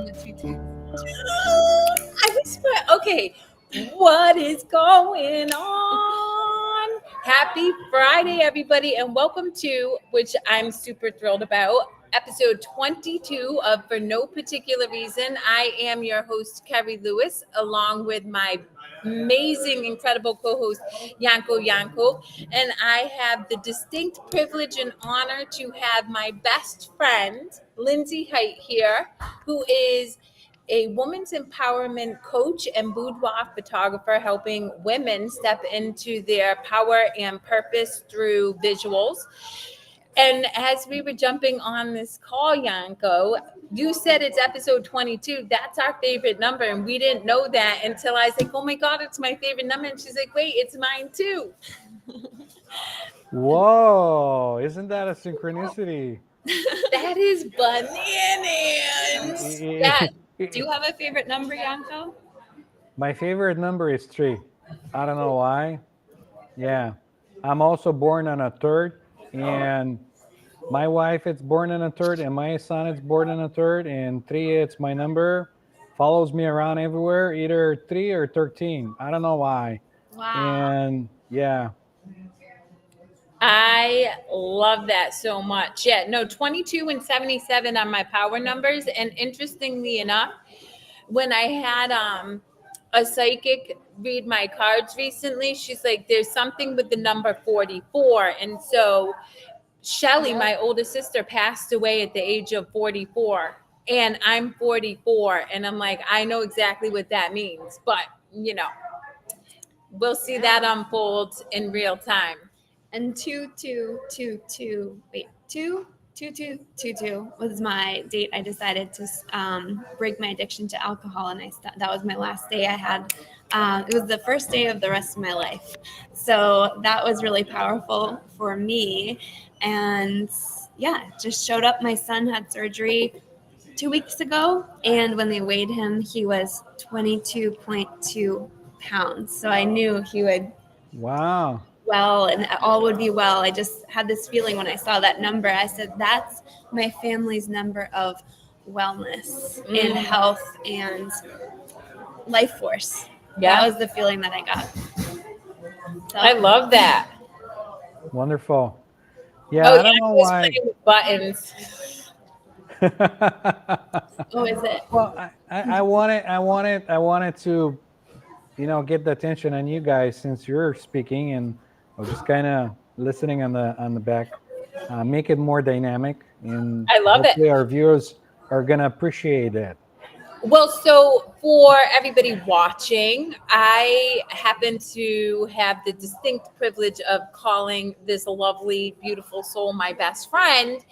1, 2, 3. I whisper. Okay, what is going on? Happy Friday, everybody, and welcome to, which I'm super thrilled about, episode 22 of For No Particular Reason. I am your host, Kerri Lewis, along with my amazing, incredible co-host, Yanko. And I have the distinct privilege and honor to have my best friend, Lindsay Height, here, who is a woman's empowerment coach and boudoir photographer, helping women step into their power and purpose through visuals. And as we were jumping on this call, Yanko, you said it's episode 22. That's our favorite number. And we didn't know that until I was like, oh my God, it's my favorite number. And she's like, wait, it's mine too. Whoa, isn't that a synchronicity? That is bananas. Yeah. Do you have a favorite number, Yanko? My favorite number is 3. I don't know why. Yeah. I'm also born on a 3rd, and my wife is born on a 3rd, and my son is born on a 3rd, and 3, it's my number. Follows me around everywhere, either 3 or 13. I don't know why. Wow. And yeah. I love that so much. Yeah, no, 22 and 77 are my power numbers. And interestingly enough, when I had a psychic read my cards recently, she's like, there's something with the number 44. And so Shelly, my oldest sister, passed away at the age of 44. And I'm 44. And I'm like, I know exactly what that means. But, we'll see that unfold in real time. And 2222. Wait, 22222 was my date. I decided to break my addiction to alcohol, and that was my last day I had. It was the first day of the rest of my life. So that was really powerful for me. And yeah, just showed up. My son had surgery 2 weeks ago, and when they weighed him, he was 22.2 pounds. So I knew he would Wow. well and all would be well. I just had this feeling when I saw that number. I said, that's my family's number of wellness and health and life force. Yeah. That was the feeling that I got. So, I love that. Wonderful. Yeah, I don't know why. Buttons. oh, is it? Well, I wanted to, get the attention on you guys since you're speaking, and I was just kind of listening on the back, make it more dynamic, and I love it. hopefully our viewers are gonna appreciate it. Well, so for everybody watching, I happen to have the distinct privilege of calling this lovely, beautiful soul my best friend.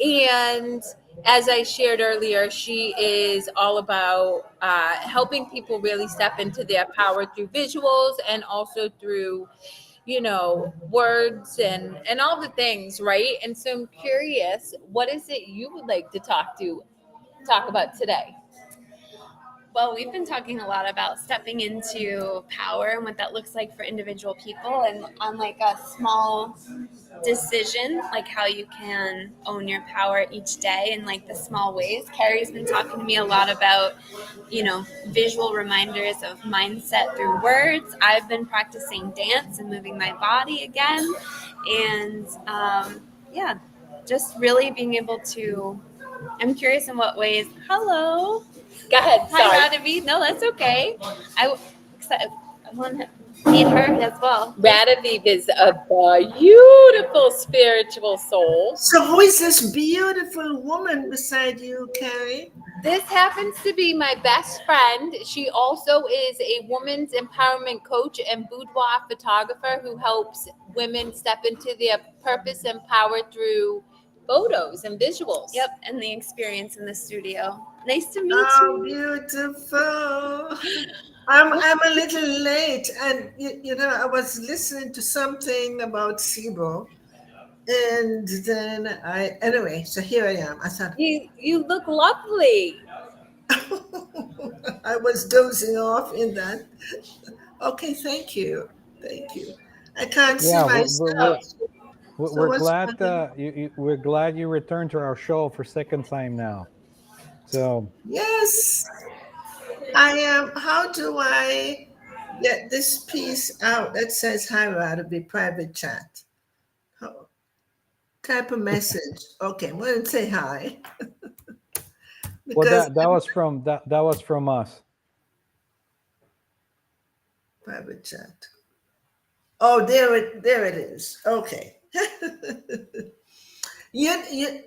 And as I shared earlier, she is all about helping people really step into their power through visuals and also through, words and all the things, right? And so I'm curious, what is it you would like to talk about today? Well, we've been talking a lot about stepping into power and what that looks like for individual people, and on like a small decision, like how you can own your power each day in like the small ways. Kerri's been talking to me a lot about, visual reminders of mindset through words. I've been practicing dance and moving my body again. And just really being able to, I'm curious in what ways. Hello. Go ahead. Hi, Radavi. No, that's okay. I want to meet her as well. Radavi is a beautiful spiritual soul. So who is this beautiful woman beside you, Kerri? This happens to be my best friend. She also is a woman's empowerment coach and boudoir photographer who helps women step into their purpose and power through photos and visuals. Yep, and the experience in the studio. Nice to meet Oh, you. beautiful. I'm a little late, and I was listening to something about SIBO, and then anyway, so here I am. I thought you look lovely. I was dozing off in that. Okay, thank you. I can't see myself. We're glad we're glad you returned to our show for second time now. So Yes, I am. How do I get this piece out that says hi, Radaby, private chat? How, type a message. Okay, I'm going to say hi well, because that was from us. private chat. Oh, there it is. Okay. you,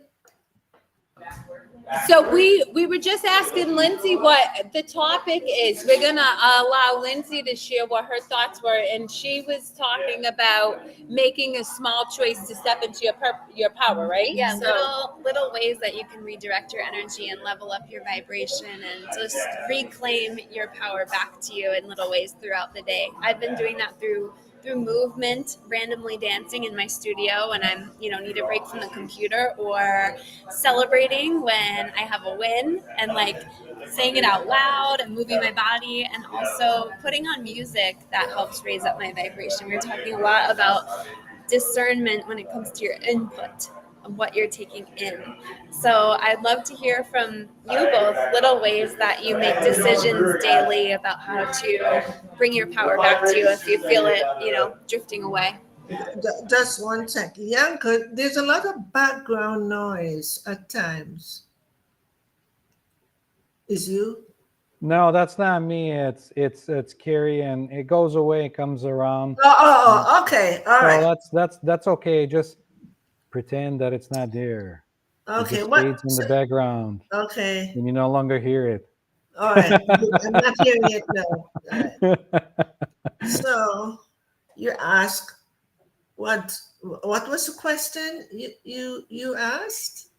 So we were just asking Lindsay what the topic is. We're gonna allow Lindsay to share what her thoughts were, and she was talking about making a small choice to step into your power, right? Yeah, So, little ways that you can redirect your energy and level up your vibration and just reclaim your power back to you in little ways throughout the day. I've been doing that through movement, randomly dancing in my studio when I'm, need a break from the computer, or celebrating when I have a win and like saying it out loud and moving my body, and also putting on music that helps raise up my vibration. We were talking a lot about discernment when it comes to your input and what you're taking in. So I'd love to hear from you both little ways that you make decisions daily about how to bring your power back to you if you feel it, drifting away. just one second. Yanko, there's a lot of background noise at times. Is you? No, that's not me. It's Kerri, and it goes away, comes around. Okay. All So right. that's okay. Just pretend that it's not there. It Okay. just What? fades in the background, Okay. and you no longer hear it. All right. I'm not hearing it now. All right. So you ask what was the question you asked?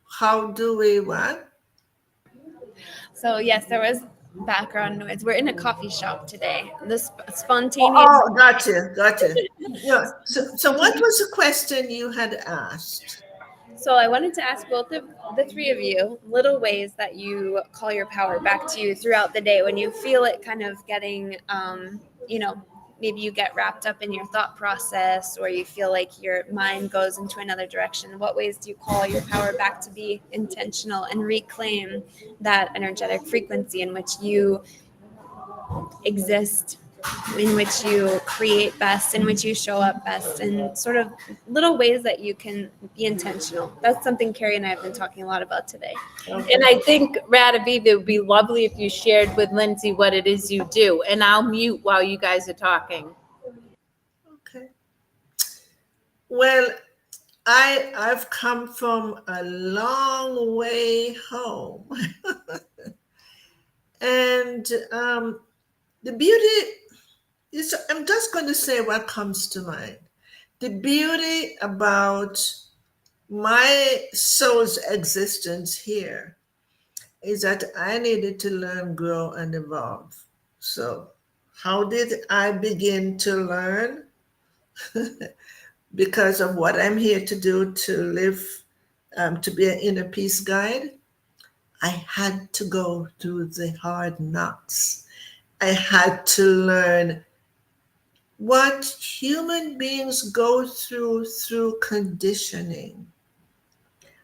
How do we what? So yes, there was background noise. We're in a coffee shop today. This Oh, spontaneous. gotcha. Yeah. So what was the question you had asked? So I wanted to ask both of the three of you little ways that you call your power back to you throughout the day when you feel it kind of getting, maybe you get wrapped up in your thought process, or you feel like your mind goes into another direction. What ways do you call your power back to be intentional and reclaim that energetic frequency in which you exist, in which you create best, in which you show up best, and sort of little ways that you can be intentional? That's something Kerri and I have been talking a lot about today. and I think Radaviv, it would be lovely if you shared with Lindsay what it is you do, and I'll mute while you guys are talking. Okay. Well, I've come from a long way home, and the beauty is, I'm just going to say what comes to mind. The beauty about my soul's existence here is that I needed to learn, grow, and evolve. So, how did I begin to learn? Because of what I'm here to do, to live, to be an inner peace guide, I had to go through the hard knocks. I had to learn what human beings go through conditioning.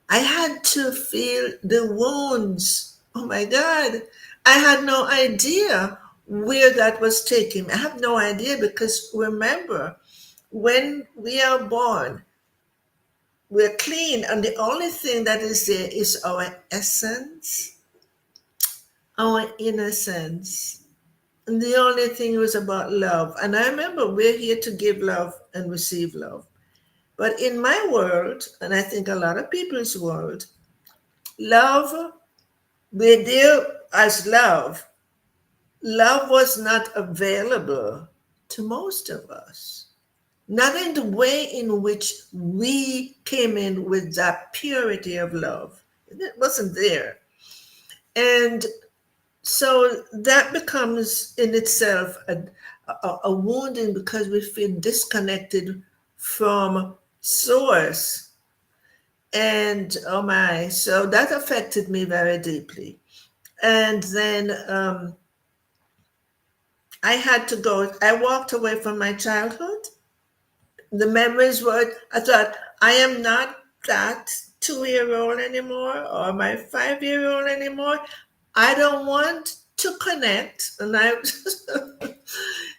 I had to feel the wounds. Oh my God. I had no idea where that was taking me. I have no idea, because remember, when we are born, we're clean, and the only thing that is there is our essence, our innocence. And the only thing was about love. And I remember we're here to give love and receive love. But in my world, and I think a lot of people's world, love, we're there as love. Love was not available to most of us. Not in the way in which we came in with that purity of love. It wasn't there. And so that becomes in itself a wounding, because we feel disconnected from source. And oh my, so that affected me very deeply. And then I had to go, I walked away from my childhood. The memories were, I thought, I am not that 2-year-old anymore or my 5-year-old anymore. I don't want to connect. And I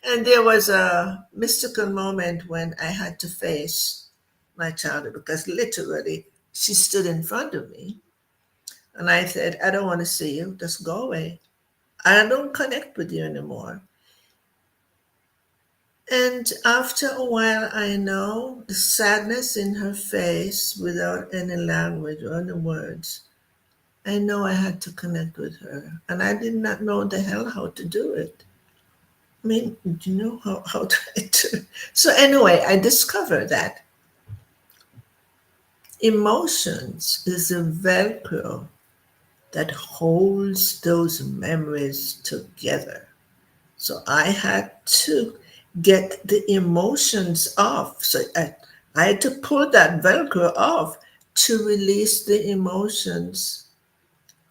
and there was a mystical moment when I had to face my child because literally she stood in front of me and I said, I don't want to see you. Just go away. I don't connect with you anymore. And after a while, I know the sadness in her face without any language or any words. I know I had to connect with her. And I did not know the hell how to do it. I mean, do you know how to? So, anyway, I discovered that emotions is a Velcro that holds those memories together. So I had to get the emotions off. So I had to pull that Velcro off to release the emotions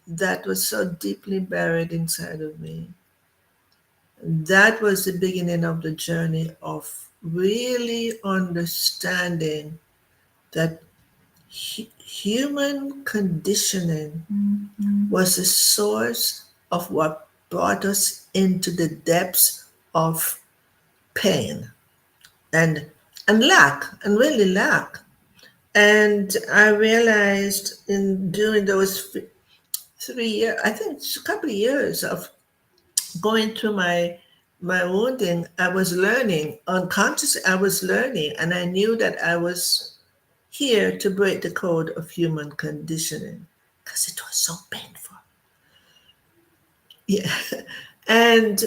that was so deeply buried inside of me. That was the beginning of the journey of really understanding that human conditioning was the source of what brought us into the depths of pain and lack and really lack. And I realized in during those 3 years, I think it's a couple of years of going through my wounding, I was learning unconsciously. I was learning, and I knew that I was here to break the code of human conditioning because it was so painful. Yeah, and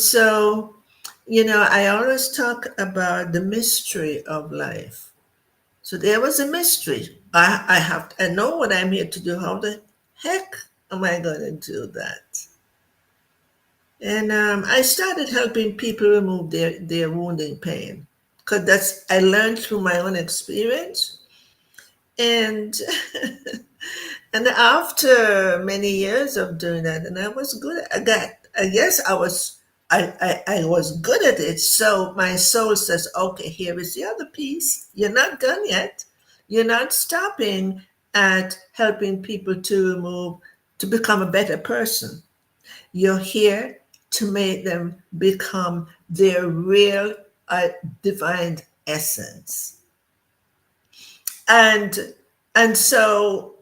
so I always talk about the mystery of life. So there was a mystery. I know what I'm here to do. How the heck am I going to do that? And I started helping people remove their wounding pain because I learned through my own experience. And and after many years of doing that, and I was good. I guess I was good at it. So my soul says, okay, here is the other piece. You're not done yet. You're not stopping at helping people to become a better person. You're here to make them become their real divine essence. And so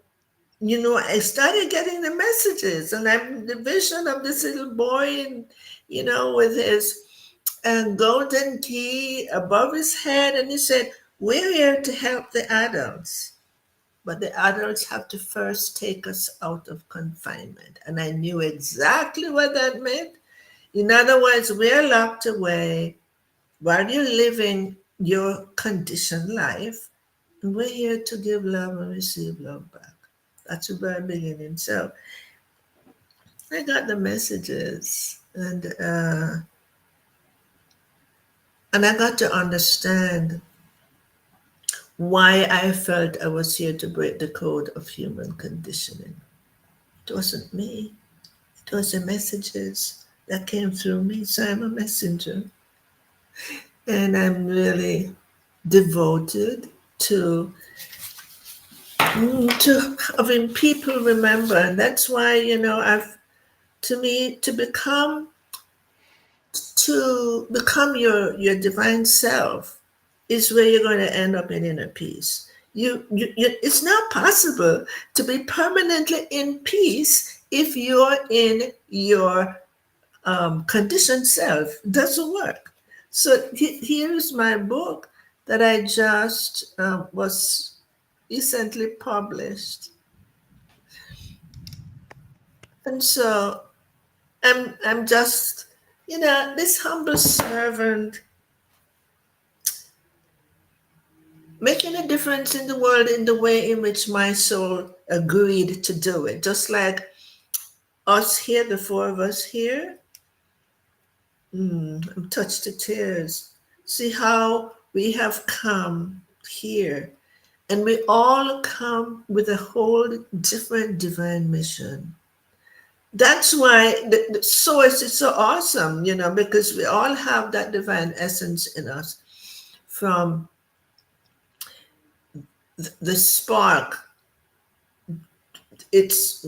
I started getting the messages, and I'm the vision of this little boy, and with his golden key above his head, and he said, "We're here to help the adults, but the adults have to first take us out of confinement." And I knew exactly what that meant. In other words, we're locked away while you're living your conditioned life, and we're here to give love and receive love back. That's the very beginning. So I got the messages, and I got to understand why I felt I was here to break the code of human conditioning. It wasn't me. It was the messages that came through me. So I'm a messenger, and I'm really devoted to having people remember, and that's why I've to me to become your divine self is where you're going to end up in inner peace. It's not possible to be permanently in peace if you're in your conditioned self. It doesn't work. So here's my book that I just was recently published, and so I'm just this humble servant making a difference in the world in the way in which my soul agreed to do it. Just like us here, the four of us here, I'm touched to tears. See how we have come here, and we all come with a whole different divine mission. That's why the source is so awesome, because we all have that divine essence in us, from the spark it's,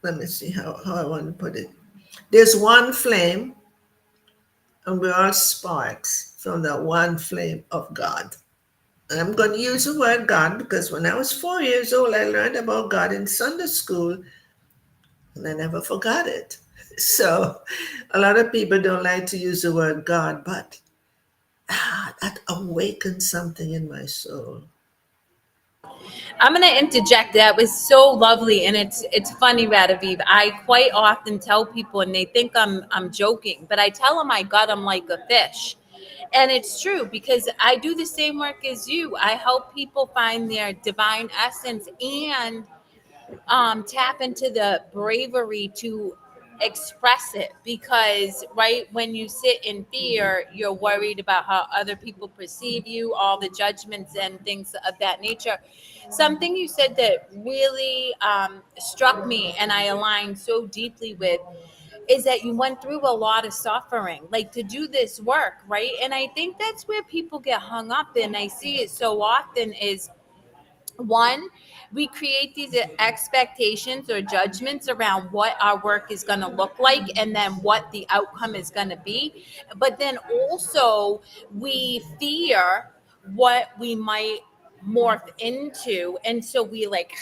let me see how I want to put it. There's one flame, and we're all sparks from that one flame of God. And I'm going to use the word God because when I was 4 years old, I learned about God in Sunday school and I never forgot it. So a lot of people don't like to use the word God, but that awakened something in my soul. I'm going to interject. That was so lovely, and it's funny, Radaviv. I quite often tell people, and they think I'm joking, but I tell them I got them like a fish, and it's true because I do the same work as you. I help people find their divine essence and tap into the bravery to express it, because right when you sit in fear, you're worried about how other people perceive you, all the judgments and things of that nature. Something you said that really struck me and I aligned so deeply with is that you went through a lot of suffering, like to do this work, right? And I think that's where people get hung up, and I see it so often is one, we create these expectations or judgments around what our work is going to look like and then what the outcome is going to be. But then also, we fear what we might morph into. And so we like,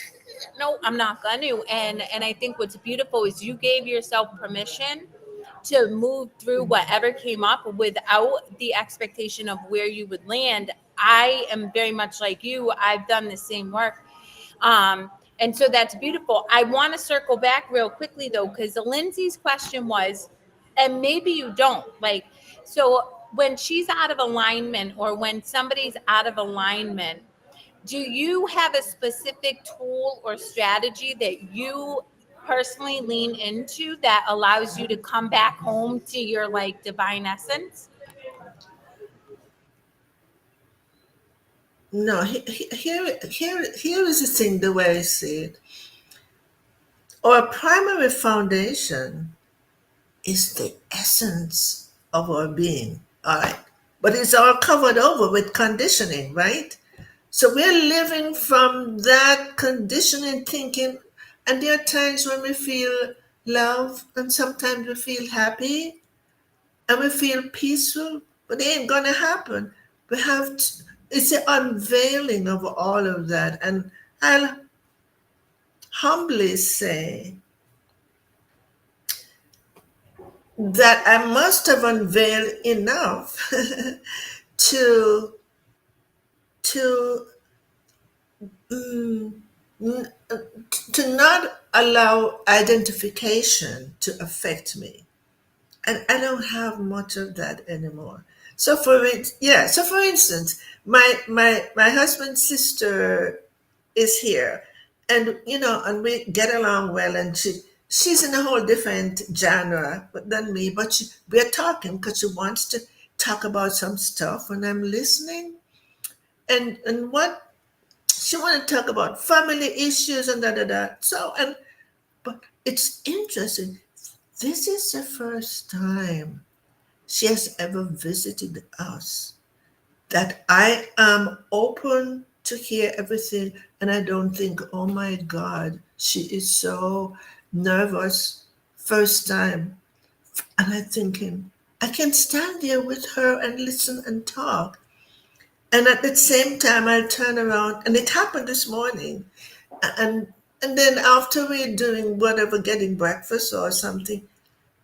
no, I'm not going to. And I think what's beautiful is you gave yourself permission to move through whatever came up without the expectation of where you would land. I am very much like you. I've done the same work. And so that's beautiful. I want to circle back real quickly though, because Lindsay's question was, and maybe you don't like, so when she's out of alignment or when somebody's out of alignment, do you have a specific tool or strategy that you personally lean into that allows you to come back home to your like divine essence? No, here is the thing, the way I see it. Our primary foundation is the essence of our being. All right. But it's all covered over with conditioning, right? So we're living from that conditioning thinking. And there are times when we feel love, and sometimes we feel happy, and we feel peaceful, but it ain't going to happen. We have to, it's the unveiling of all of that. And I'll humbly say that I must have unveiled enough to to mm, n- to not allow identification to affect me, and I don't have much of that anymore. So for instance, my husband's sister is here, and and we get along well, and she's in a whole different genre than me, but we're talking because she wants to talk about some stuff, and I'm listening, and what she want to talk about family issues and da da da. So and but it's interesting. This is the first time she has ever visited us that I am open to hear everything, and I don't think, oh my God, she is so nervous first time. And I'm thinking, I can stand there with her and listen and talk. And at the same time, I turn around, and it happened this morning. And and then after we're doing whatever, getting breakfast or something,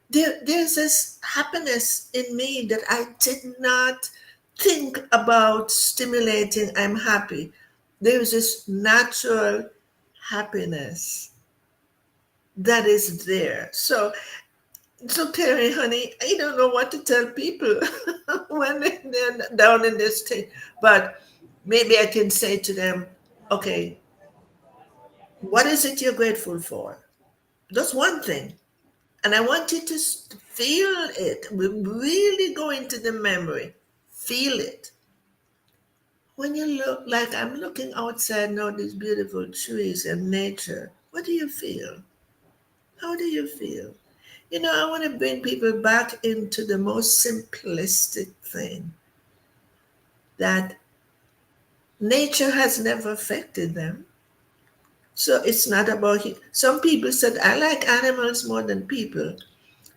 there's this happiness in me that I did not think about stimulating. I'm happy. There's this natural happiness that is there. So Kerri, honey, I don't know what to tell people when they're down in this state, but maybe I can say to them, okay, what is it you're grateful for? That's one thing. And I want you to feel it. We really go into the memory. Feel it. When you look, like I'm looking outside now, these beautiful trees and nature, what do you feel? How do you feel? I want to bring people back into the most simplistic thing, that nature has never affected them. So it's not about some people said I like animals more than people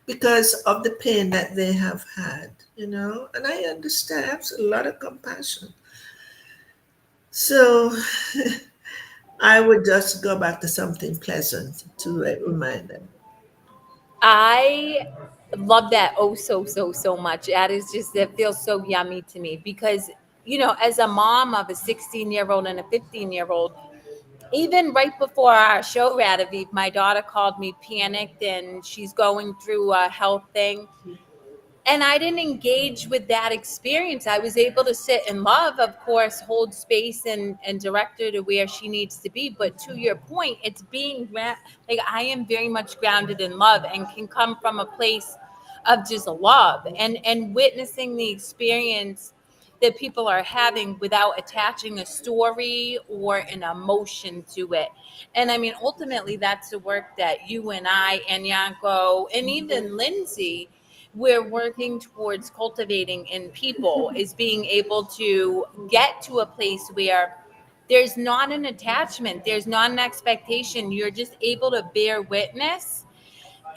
because of the pain that they have had, and I understand. I have a lot of compassion. So I would just go back to something pleasant to remind them. I love that so much. That is just, it feels so yummy to me because, as a mom of a 16-year-old and a 15-year-old, even right before our show, Radaviv, my daughter called me panicked and she's going through a health thing. And I didn't engage with that experience. I was able to sit in love, of course, hold space and direct her to where she needs to be. But to your point, it's being like I am very much grounded in love and can come from a place of just love and witnessing the experience that people are having without attaching a story or an emotion to it. And I mean, ultimately, that's the work that you and I and Yanko and even Lindsay, we're working towards cultivating in people, is being able to get to a place where there's not an attachment, there's not an expectation. You're just able to bear witness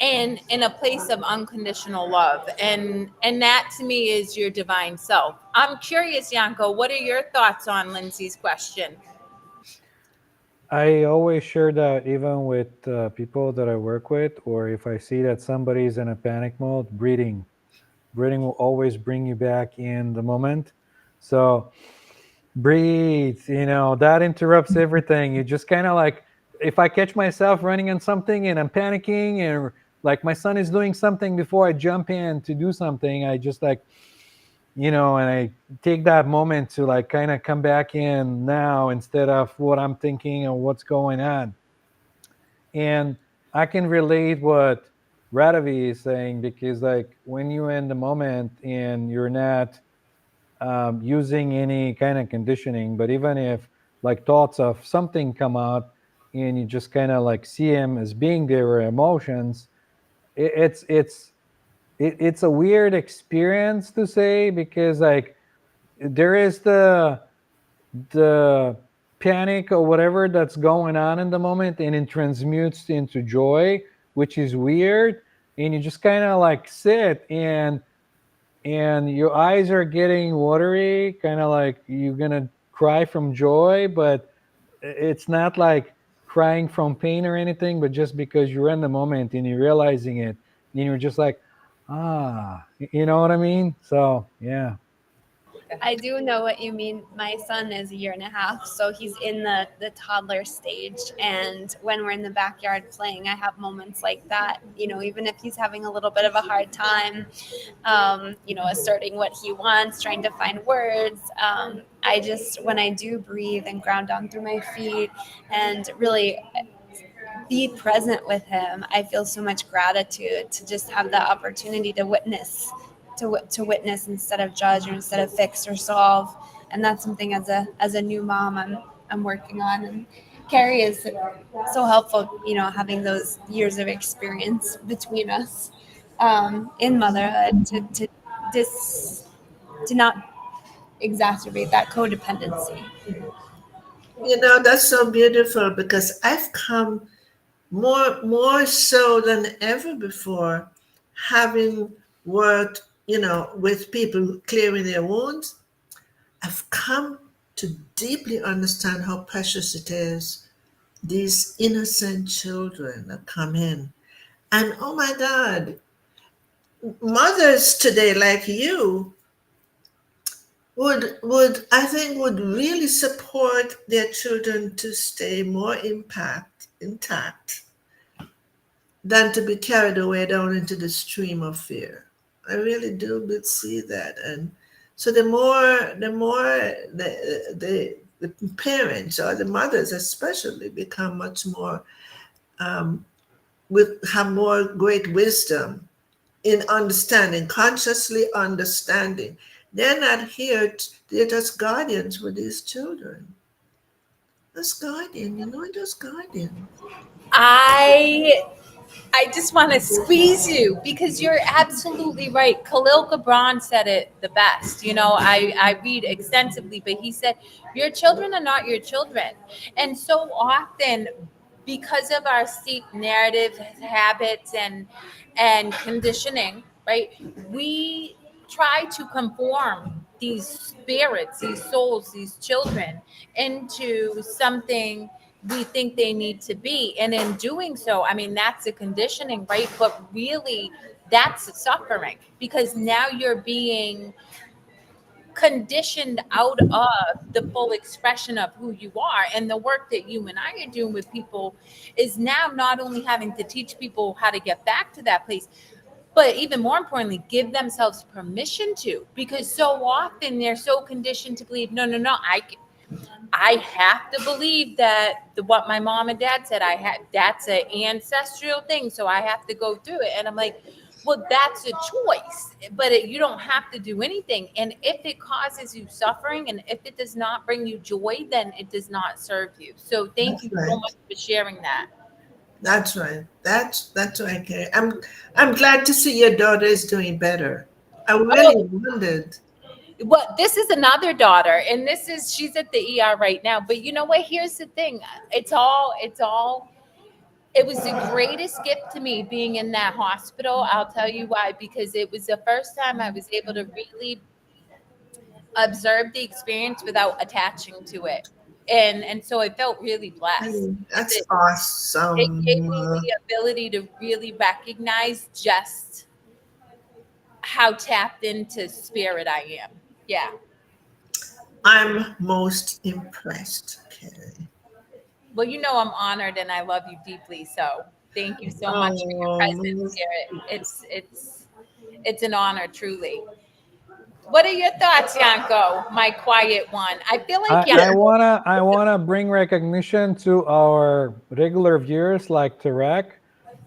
and in a place of unconditional love, and that to me is your divine self. I'm curious, Yanko, what are your thoughts on Lindsay's question? I always share that even with people that I work with, or if I see that somebody's in a panic mode, breathing. Breathing will always bring you back in the moment. So breathe, that interrupts everything. You just kind of like, if I catch myself running on something and I'm panicking, and like my son is doing something before I jump in to do something, I just like, and I take that moment to like kind of come back in now instead of what I'm thinking or what's going on. And I can relate what Radavi is saying, because like when you're in the moment and you're not using any kind of conditioning, but even if like thoughts of something come out and you just kind of like see them as being there or emotions, it, it's a weird experience to say, because like there is the panic or whatever that's going on in the moment, and it transmutes into joy, which is weird. And you just kind of like sit, and your eyes are getting watery, kind of like you're gonna cry from joy, but it's not like crying from pain or anything, but just because you're in the moment and you're realizing it, and you're just like, you know what I mean? So yeah. I do know what you mean. My son is a year and a half, so he's in the toddler stage. And when we're in the backyard playing, I have moments like that. Even if he's having a little bit of a hard time, asserting what he wants, trying to find words. I just, when I do breathe and ground down through my feet and really be present with him, I feel so much gratitude to just have the opportunity to witness, to witness instead of judge or instead of fix or solve. And that's something as a new mom I'm working on. And Kerri is so helpful, having those years of experience between us in motherhood dis, to not exacerbate that codependency. That's so beautiful because I've come more so than ever before, having worked, with people clearing their wounds. I've come to deeply understand how precious it is, these innocent children that come in. And oh my God, mothers today like you would I think would really support their children to stay more intact than to be carried away down into the stream of fear. I really do see that. And so the more the parents or the mothers especially become much more with have more great wisdom in understanding, consciously understanding. They're not here, they're just guardians with these children. Just guardian, just guardian. I I just want to squeeze you because you're absolutely right. Khalil Gibran said it the best. You know, I read extensively, but he said, your children are not your children. And so often, because of our steep narrative habits and conditioning, right, we try to conform these spirits, these souls, these children into something we think they need to be. And in doing so, I mean, that's a conditioning, right? But really, that's suffering because now you're being conditioned out of the full expression of who you are. And the work that you and I are doing with people is now not only having to teach people how to get back to that place, but even more importantly, give themselves permission to, because so often they're so conditioned to believe, no, no, no, I have to believe that what my mom and dad said, I had, that's an ancestral thing, so I have to go through it. And I'm like, well, that's a choice, but you don't have to do anything. And if it causes you suffering and if it does not bring you joy, then it does not serve you. So thank That's you so much right. for sharing that. That's right. That's right, Kerri. I'm glad to see your daughter is doing better. I really Oh, wondered. well, this is another daughter, and she's at the ER right now. But you know what? Here's the thing. It's all it was the greatest gift to me being in that hospital. I'll tell you why, because it was the first time I was able to really observe the experience without attaching to it. And so I felt really blessed because That's it gave awesome. me the ability to really recognize just how tapped into spirit I am. Yeah. I'm most impressed, Kerri. Well, you know I'm honored and I love you deeply. So thank you so much for your presence Oh, here. It's an honor, truly. What are your thoughts, Yanko? My quiet one. I feel like I Yanko. wanna I wanna bring recognition to our regular viewers like Tarek.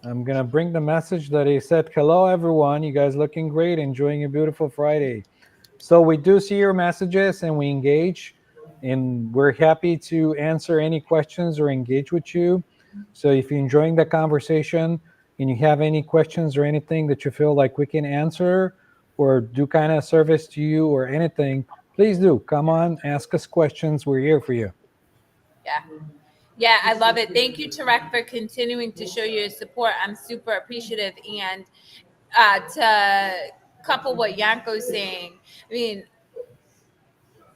I'm gonna bring the message that he said, "Hello everyone, you guys looking great, enjoying a beautiful Friday." So we do see your messages and we engage, and we're happy to answer any questions or engage with you. So if you're enjoying the conversation and you have any questions or anything that you feel like we can answer or do kind of service to you or anything, please do come on, ask us questions. We're here for you. Yeah. Yeah, I love it. Thank you, Tarek, for continuing to show your support. I'm super appreciative. And to couple what Yanko's saying, I mean,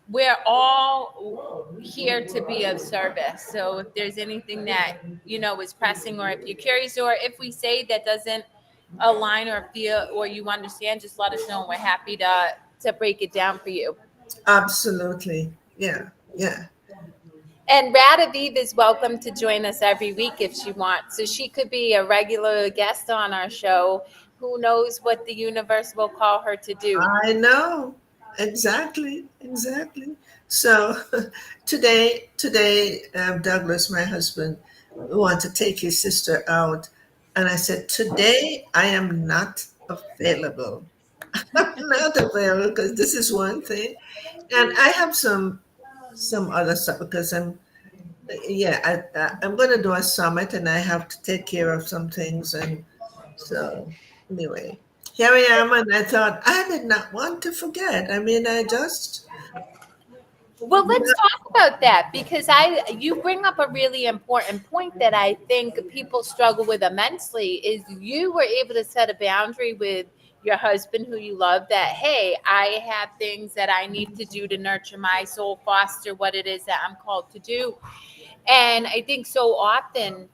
we're all here to be of service. So if there's anything that is pressing, or if you're curious, or if we say that doesn't align or feel or you understand, just let us know. We're happy to break it down for you. absolutely. Yeah, yeah. And Radaviv is welcome to join us every week if she wants. So she could be a regular guest on our show. Who knows what the universe will call her to do? I know. Exactly, exactly. So today, Douglas, my husband, wanted to take his sister out, and I said, "Today I am not available. I'm not available because this is one thing, and I have some other stuff because I'm going to do a summit, and I have to take care of some things, and so anyway, here I am, and I thought I did not want to forget. I mean, I just Well, let's talk about that because you bring up a really important point that I think people struggle with immensely is you were able to set a boundary with your husband who you love that, hey, I have things that I need to do to nurture my soul, foster what it is that I'm called to do. And I think so often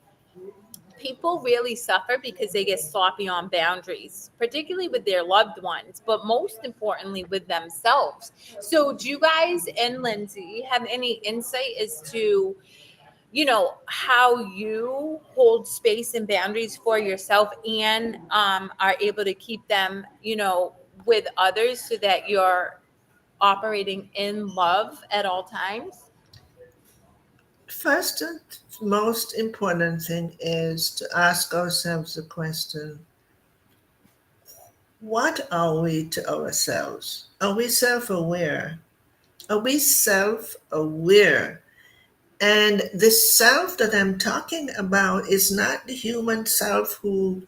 people really suffer because they get sloppy on boundaries, particularly with their loved ones, but most importantly with themselves. So, do you guys and Lindsay have any insight as to, how you hold space and boundaries for yourself and are able to keep them, with others so that you're operating in love at all times? first and most important thing is to ask ourselves the question: what are we to ourselves? Are we self-aware? Are we self-aware? And this self that I'm talking about is not the human self who,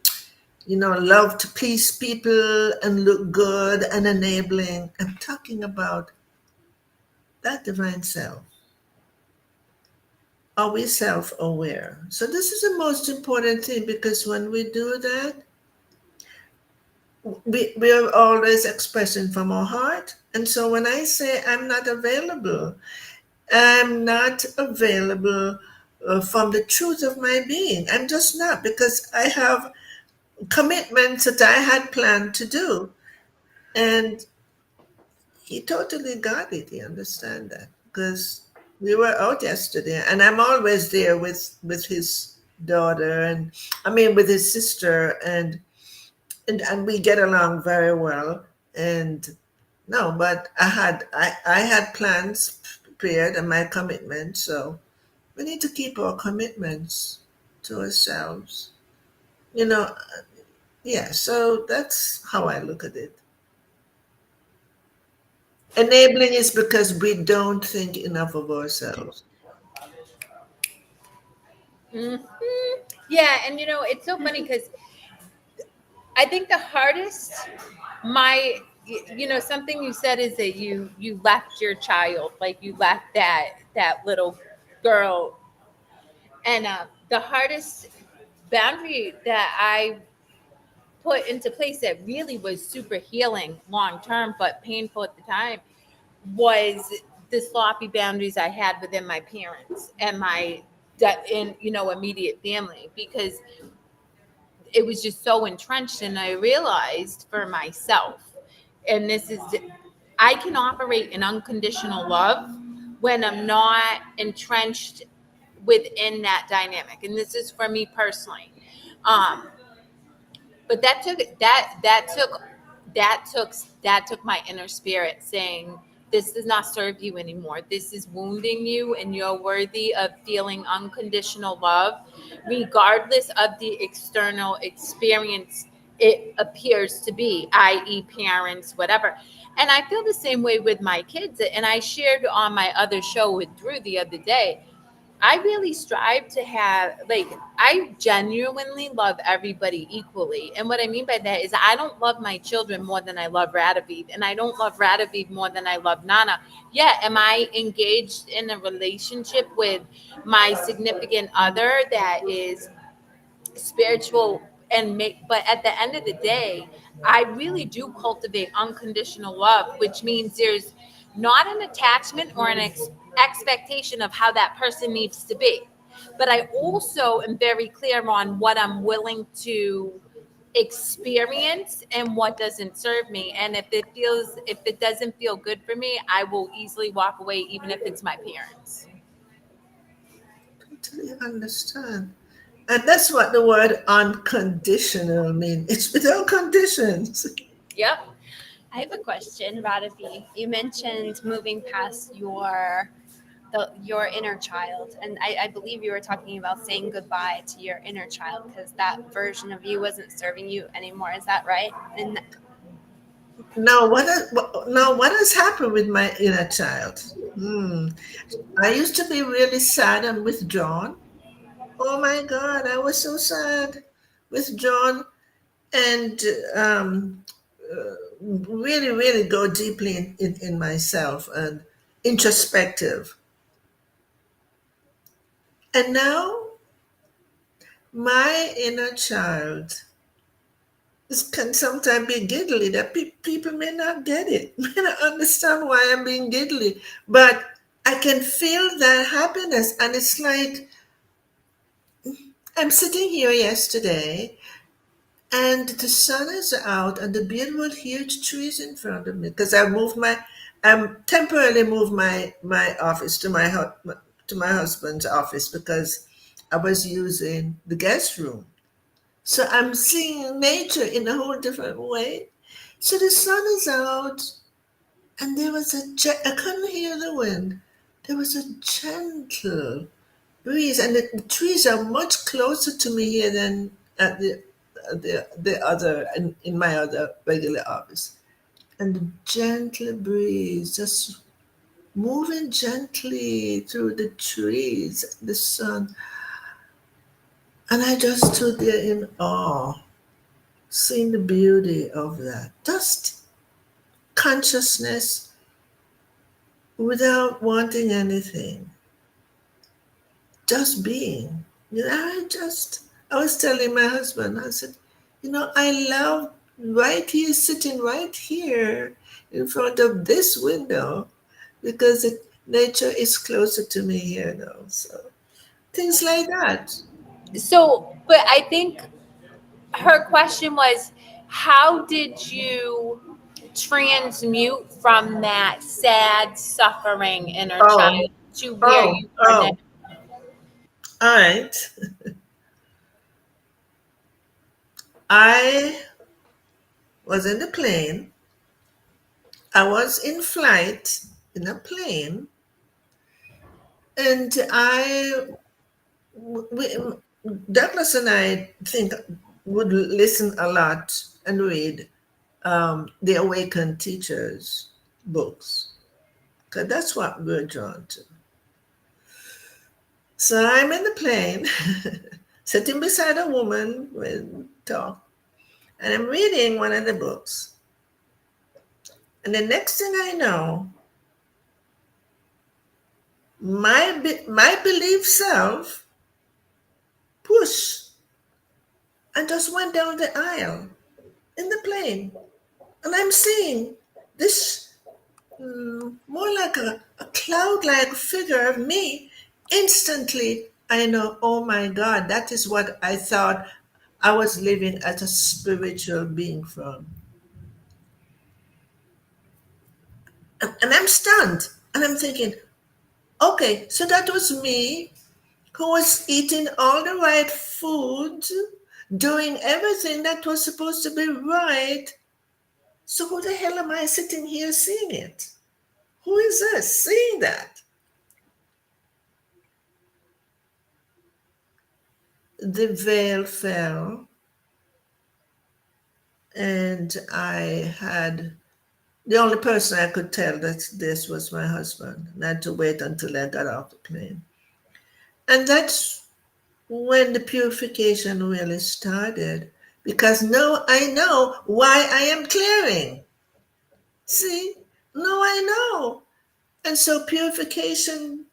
love to please people and look good and enabling. I'm talking about that divine self. Are we self aware? So, this is the most important thing because when we do that, we are always expressing from our heart. And so, when I say I'm not available from the truth of my being. I'm just not because I have commitments that I had planned to do. And he totally got it. He understand that because we were out yesterday, and I'm always there with his daughter, and I mean with his sister, and we get along very well. And no, but I had plans prepared and my commitment, so we need to keep our commitments to ourselves. You know, yeah, so that's how I look at it. Enabling is because we don't think enough of ourselves. Mhm. Yeah, and it's so funny because I think the hardest, something you said is that you left your child, like you left that little girl, and the hardest boundary that I put into place that really was super healing long term, but painful at the time, was the sloppy boundaries I had within my parents and my immediate family, because it was just so entrenched. And I realized for myself, and this is, I can operate in unconditional love when I'm not entrenched within that dynamic. And this is for me personally. Um, but that took my inner spirit saying, this does not serve you anymore, this is wounding you, and you're worthy of feeling unconditional love regardless of the external experience it appears to be, i.e. parents, whatever. And I feel the same way with my kids. And I shared on my other show with Drew the other day, I really strive to have, like, I genuinely love everybody equally. And what I mean by that is I don't love my children more than I love Radavid, and I don't love Radavid more than I love Nana. Yeah, am I engaged in a relationship with my significant other that is spiritual and make, but at the end of the day, I really do cultivate unconditional love, which means there's not an attachment or an expectation of how that person needs to be, but I also am very clear on what I'm willing to experience and what doesn't serve me. And if it doesn't feel good for me, I will easily walk away, even if it's my parents. Totally understand. And that's what the word unconditional means. It's without conditions. Yep. I have a question, Radavi. You mentioned moving past your inner child, and I believe you were talking about saying goodbye to your inner child because that version of you wasn't serving you anymore. Is that right? And What has happened with my inner child? Hmm. I used to be really sad and withdrawn. Oh my God, I was so sad, withdrawn, and really, really go deeply in myself and introspective. And now my inner child can sometimes be giggly that people may not get it, may not understand why I'm being giggly, but I can feel that happiness. And it's like I'm sitting here yesterday and the sun is out and the beautiful huge trees in front of me because I'm temporarily moved my office to my husband's office because I was using the guest room. So I'm seeing nature in a whole different way. So the sun is out, and I couldn't hear the wind. There was a gentle breeze, and the trees are much closer to me here than in my other regular office. And the gentle breeze just moving gently through the trees, the sun. And I just stood there in awe, seeing the beauty of that. Just consciousness without wanting anything, just being. I was telling my husband, I said, I love right here, sitting right here in front of this window because nature is closer to me here now. So things like that. So, but I think her question was, how did you transmute from that sad suffering inner Oh, child to where oh, you are now? oh. All right. I was in the plane. I was in flight in a plane, and we, Douglas and I think would listen a lot and read the Awakened Teachers books, because that's what we're drawn to. So I'm in the plane, sitting beside a woman with talk, and I'm reading one of the books. And the next thing I know, my belief self push and just went down the aisle in the plane. And I'm seeing this more like a cloud like figure of me. Instantly, I know, oh my God, that is what I thought I was living as a spiritual being from. And I'm stunned. And I'm thinking, okay, so that was me who was eating all the right food, doing everything that was supposed to be right. So who the hell am I sitting here seeing it? Who is this seeing that? The veil fell, and I had the only person I could tell that this was my husband. And I had to wait until I got off the plane. And that's when the purification really started. Because now I know why I am clearing. See? Now I know. And so purification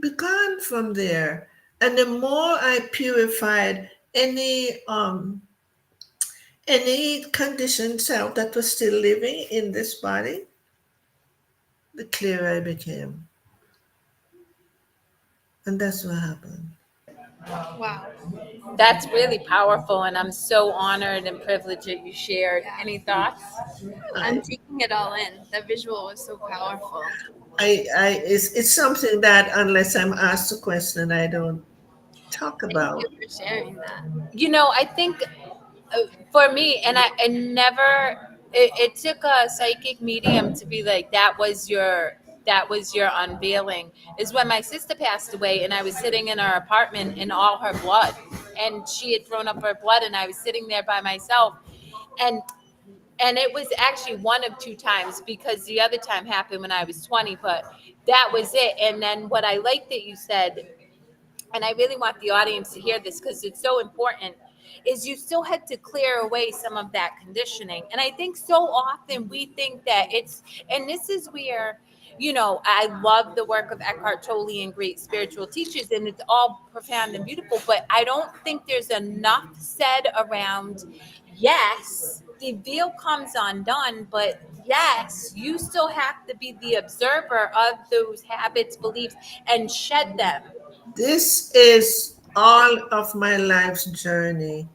began from there. And the more I purified any conditioned self that was still living in this body, the clearer I became. And that's what happened. Wow. That's really powerful, and I'm so honored and privileged that you shared. Any thoughts? I'm I, taking it all in. The visual was so powerful. it's something that unless I'm asked a question, I don't talk Thank you about. for sharing that. I think for me, and I never. It took a psychic medium to be like, that was your unveiling. Is when my sister passed away, and I was sitting in her apartment in all her blood, and she had thrown up her blood, and I was sitting there by myself, and it was actually one of two times, because the other time happened when I was 20, but that was it. And then what I like that you said, and I really want the audience to hear this because it's so important, is you still had to clear away some of that conditioning. And I think so often we think that and this is where, I love the work of Eckhart Tolle and great spiritual teachers, and it's all profound and beautiful, but I don't think there's enough said around, yes, the veil comes undone, but yes, you still have to be the observer of those habits, beliefs, and shed them. This is all of my life's journey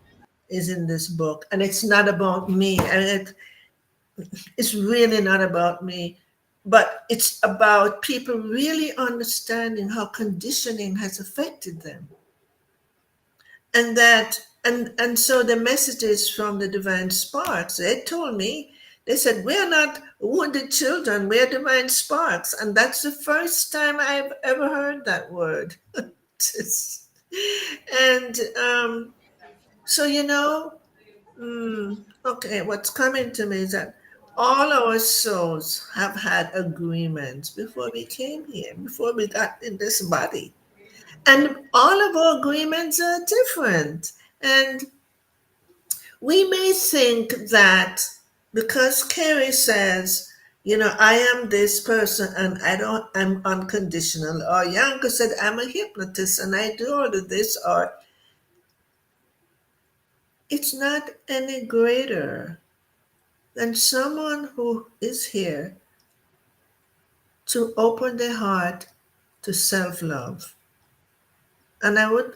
is in this book. And it's not about me. And it's really not about me. But it's about people really understanding how conditioning has affected them. And so the messages from the divine sparks, they told me, they said, we're not wounded children, we're divine sparks. And that's the first time I've ever heard that word. and so okay, what's coming to me is that all our souls have had agreements before we came here, before we got in this body. And all of our agreements are different. And we may think that because Kerri says, I am this person and I'm unconditional, or Yanko said, I'm a hypnotist and I do all of this, or it's not any greater than someone who is here to open their heart to self-love. And I would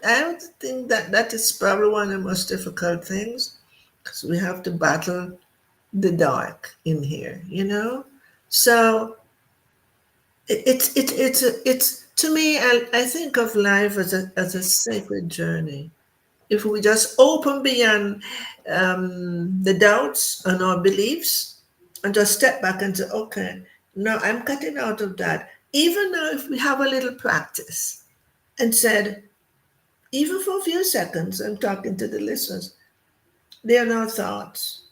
think that that is probably one of the most difficult things, because we have to battle the dark in here. So it's to me, I think of life as a sacred journey. If we just open beyond the doubts and our beliefs and just step back and say, okay, no, I'm cutting out of that. Even now, if we have a little practice and said, even for a few seconds, I'm talking to the listeners, they are no thoughts.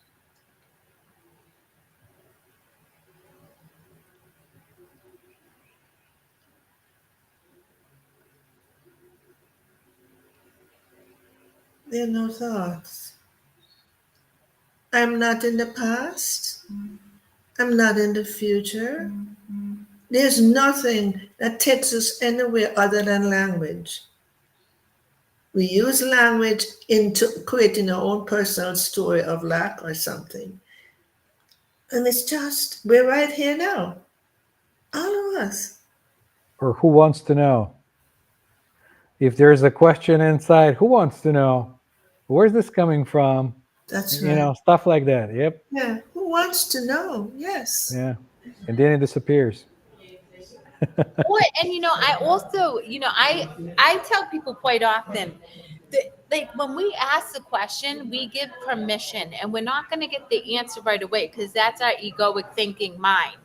They are no thoughts. I'm not in the past. I'm not in the future. There's nothing that takes us anywhere other than language. We use language into creating our own personal story of lack or something. And it's just, we're right here now. All of us. Or who wants to know? If there's a question inside, who wants to know? Where's this coming from? That's right. Stuff like that. Yep. Yeah. Who wants to know? Yes. Yeah. And then it disappears. Or and I also I tell people quite often that, like, when we ask the question, we give permission, and we're not going to get the answer right away because that's our egoic thinking mind.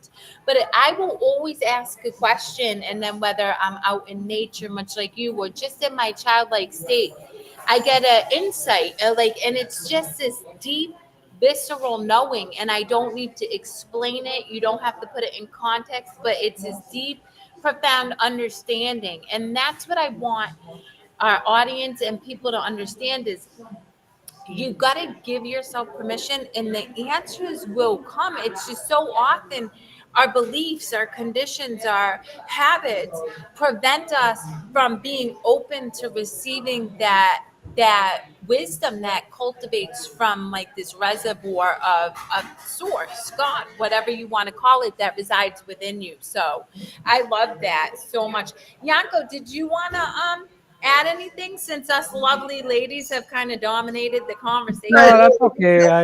But I will always ask a question, and then whether I'm out in nature, much like you, or just in my childlike state, I get an insight, and it's just this deep visceral knowing, and I don't need to explain it. You don't have to put it in context, but it's this deep, profound understanding. And that's what I want our audience and people to understand is you got to give yourself permission, and the answers will come. It's just so often our beliefs, our conditions, our habits prevent us from being open to receiving that wisdom that cultivates from, like, this reservoir of source, God, whatever you want to call it, that resides within you. So I love that so much. Yanko, did you want to add anything, since us lovely ladies have kind of dominated the No, conversation? that's okay.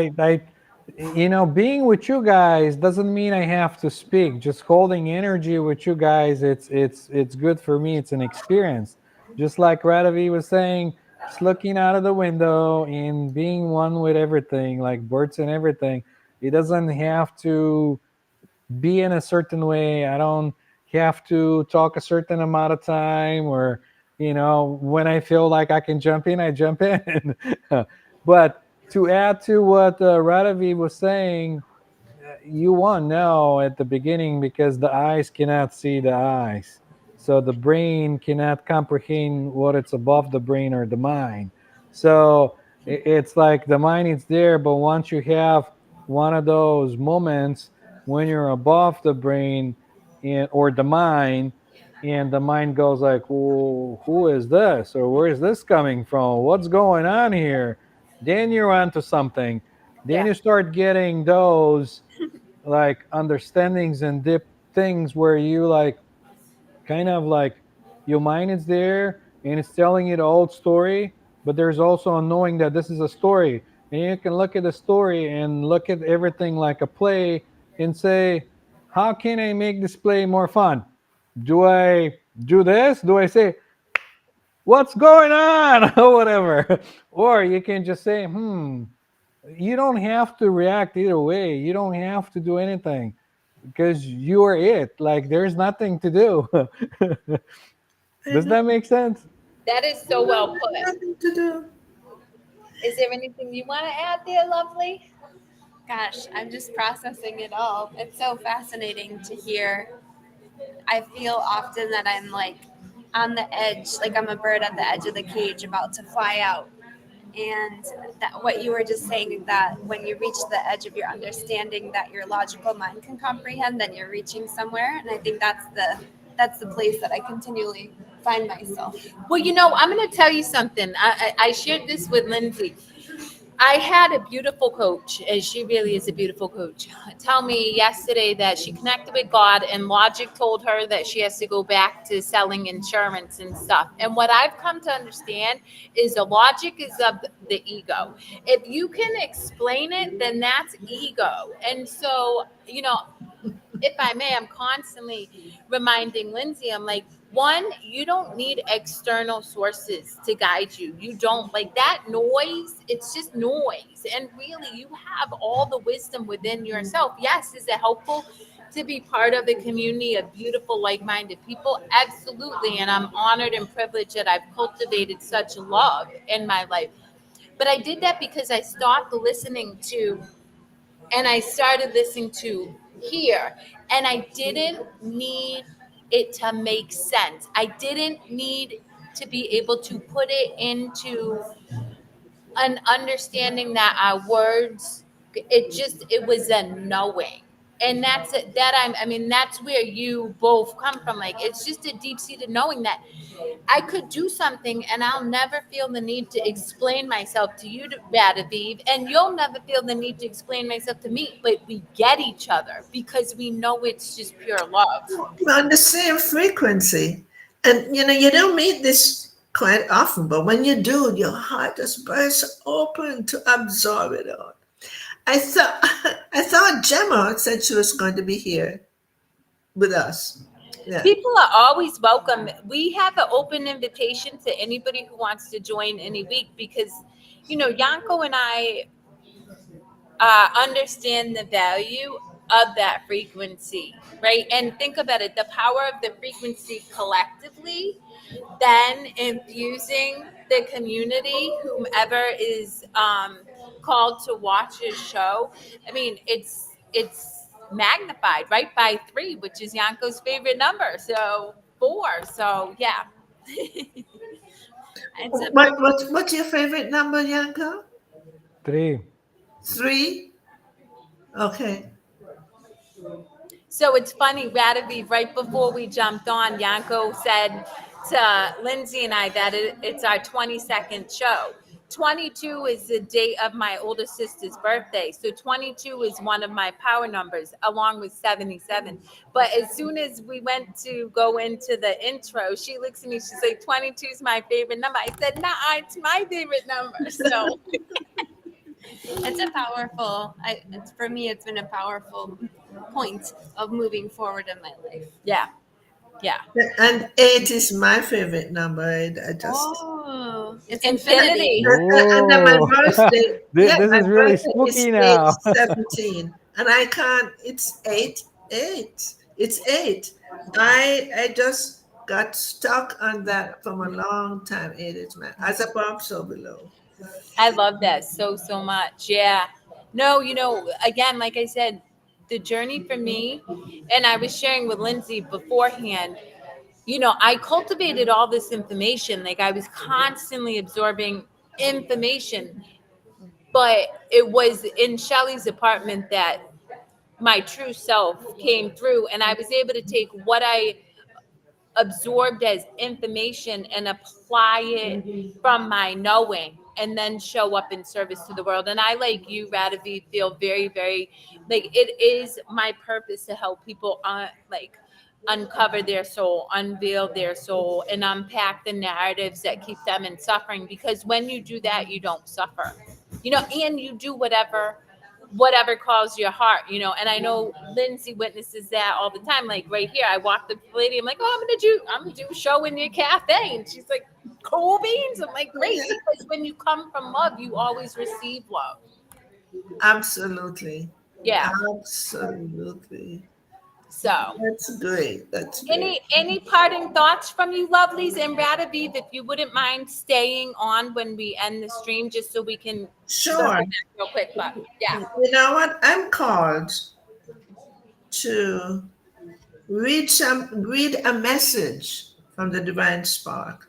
Being with you guys doesn't mean I have to speak. Just holding energy with you guys, it's good for me. It's an experience. Just like Radavi was saying, just looking out of the window and being one with everything, like birds and everything. It doesn't have to be in a certain way. I don't have to talk a certain amount of time, or when I feel like I can jump in, I jump in. But to add to what Radavi was saying, you won't know at the beginning because the eyes cannot see the eyes. So the brain cannot comprehend what it's above the brain or the mind. So it's like the mind is there, but once you have one of those moments when you're above the brain or the mind, and the mind goes like, well, who is this? Or where is this coming from? What's going on here? Then you're onto something. Then Yeah. you start getting those like understandings and deep things where you like kind of like your mind is there and it's telling you the old story, but there's also a knowing that this is a story, and you can look at the story and look at everything like a play and say, how can I make this play more fun? Do I do this? Do I say, what's going on? Or whatever? Or you can just say, you don't have to react either way. You don't have to do anything because you are it. Like there's nothing to do. I Does know. that make sense? That is so No, well there's put. nothing to do. Is there anything you want to add there, lovely? Gosh, I'm just processing it all. It's so fascinating to hear. I feel often that I'm like on the edge, like I'm a bird at the edge of the cage about to fly out. And that what you were just saying, that when you reach the edge of your understanding that your logical mind can comprehend, then you're reaching somewhere. And I think that's the place that I continually find myself. Well, I'm going to tell you something. I shared this with Lindsay. I had a beautiful coach, and she really is a beautiful coach, tell me yesterday that she connected with God and logic told her that she has to go back to selling insurance and stuff. And what I've come to understand is the logic is of the ego. If you can explain it, then that's ego. And so, if I may, I'm constantly reminding Lindsay, I'm like, one, you don't need external sources to guide you. You don't like that noise. It's just noise. And really, you have all the wisdom within yourself. Yes, is it helpful to be part of a community of beautiful, like-minded people? Absolutely. And I'm honored and privileged that I've cultivated such love in my life. But I did that because I stopped listening to and I started listening to here, and I didn't need it to make sense. I didn't need to be able to put it into an understanding that our words, it was a knowing. And that's where you both come from. Like, it's just a deep seated knowing that I could do something and I'll never feel the need to explain myself to you, Badaviv, and you'll never feel the need to explain myself to me. But we get each other because we know it's just pure love. We're on the same frequency. And you don't meet this quite often, but when you do, your heart just bursts open to absorb it all. I thought I thought Gemma said she was going to be here with us. Yeah. People are always welcome. We have an open invitation to anybody who wants to join any week because, Yanko and I understand the value of that frequency, right? And think about it, the power of the frequency collectively, then infusing the community, whomever is called to watch his show. I mean, it's magnified, right, by 3, which is Yanko's favorite number. So 4. So yeah. It's a What's your favorite number, Yanko? 3. 3? Okay. So it's funny, Radavi, right before we jumped on, Yanko said to Lindsay and I that it's our 22nd show. 22 is the date of my older sister's birthday. So 22 is one of my power numbers, along with 77. But as soon as we went to go into the intro, she looks at me, she's like, 22 is my favorite number. I said, nah, it's my favorite number. So it's a powerful. For me, it's been a powerful point of moving forward in my life. yeah. And 8 is my favorite number. I just It's Infinity. and then my Whoa. birthday. This Yeah, my is really birthday is spooky now. 8/17, and I can't. It's 8/8. It's 8. I just got stuck on that from a long time. 8 is my as above, so below. I love that so much. Yeah. No, again, like I said, the journey for me, and I was sharing with Lindsay beforehand, I cultivated all this information. Like, I was constantly absorbing information, but it was in Shelly's apartment that my true self came through, and I was able to take what I absorbed as information and apply it from my knowing and then show up in service to the world. And I, like you, Radavi, feel very, very like it is my purpose to help people uncover their soul, unveil their soul, and unpack the narratives that keep them in suffering. Because when you do that, you don't suffer, and you do whatever calls your heart, and I know Lindsay witnesses that all the time. Like right here, I walked up to the lady, I'm like, oh, I'm gonna do a show in your cafe, and she's like, cool beans. I'm like, great, because when you come from love, you always receive love. Absolutely, Yeah. absolutely. So, That's great. That's great. any parting thoughts from you, lovelies? And Radaviv, if you wouldn't mind staying on when we end the stream, just so we can Sure. circle back real quick. But yeah, You know what? I'm called to read a message from the divine spark.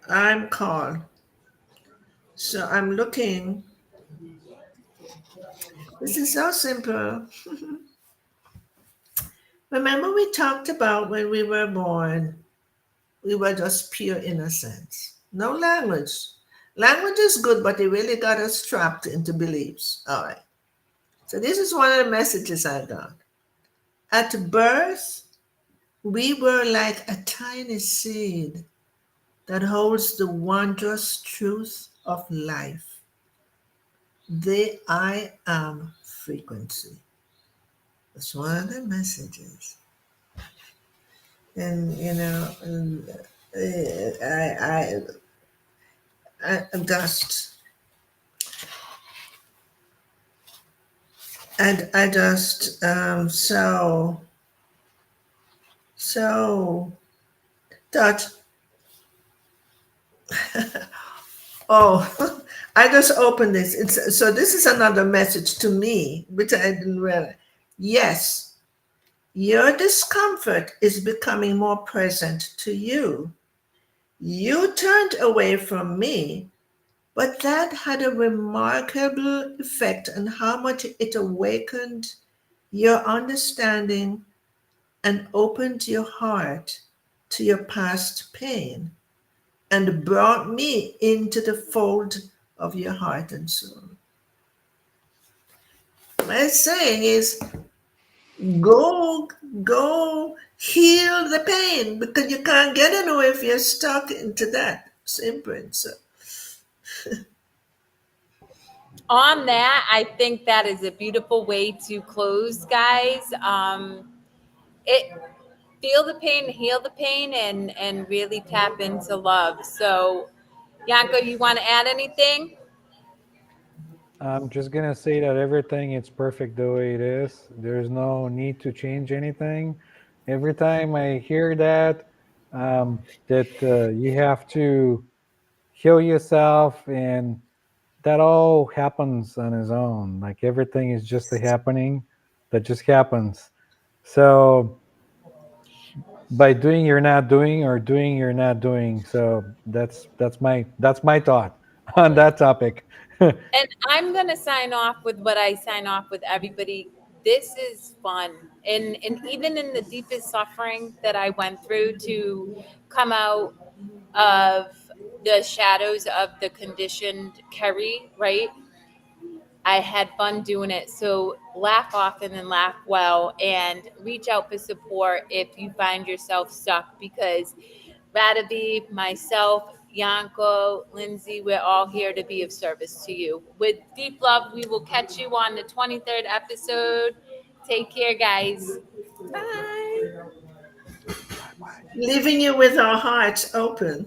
I'm called. So I'm looking. This is so simple. Remember, we talked about when we were born, we were just pure innocence. No language. Language is good, but it really got us trapped into beliefs. All right. So, this is one of the messages I got. At birth, we were like a tiny seed that holds the wondrous truth of life, the I am frequency. That's one of the messages. And, I, I just, and I just, so thought, oh, I just opened this. So this is another message to me, which I didn't realize. Yes, your discomfort is becoming more present to you. You turned away from me, but that had a remarkable effect on how much it awakened your understanding and opened your heart to your past pain and brought me into the fold of your heart and soul. My saying is go, go heal the pain because you can't get anywhere if you're stuck into that imprint. So, on that, I think that is a beautiful way to close, guys. It feel the pain, heal the pain, and really tap into love. So, Yanko, you want to add anything? I'm just gonna say that everything is perfect the way it is. There's no need to change anything. Every time I hear that, you have to heal yourself, and that all happens on its own. Like everything is just a happening that just happens. So by doing you're not doing, or doing you're not doing. So that's my thought on that topic. And I'm gonna sign off with what I sign off with everybody. This is fun, and even in the deepest suffering that I went through to come out of the shadows of the conditioned Kerri, right? I had fun doing it. So laugh often and laugh well, and reach out for support if you find yourself stuck, because Radavi, myself, Yanko, Lindsay, we're all here to be of service to you. With deep love, we will catch you on the 23rd episode. Take care, guys. Bye. leaving you with our hearts open.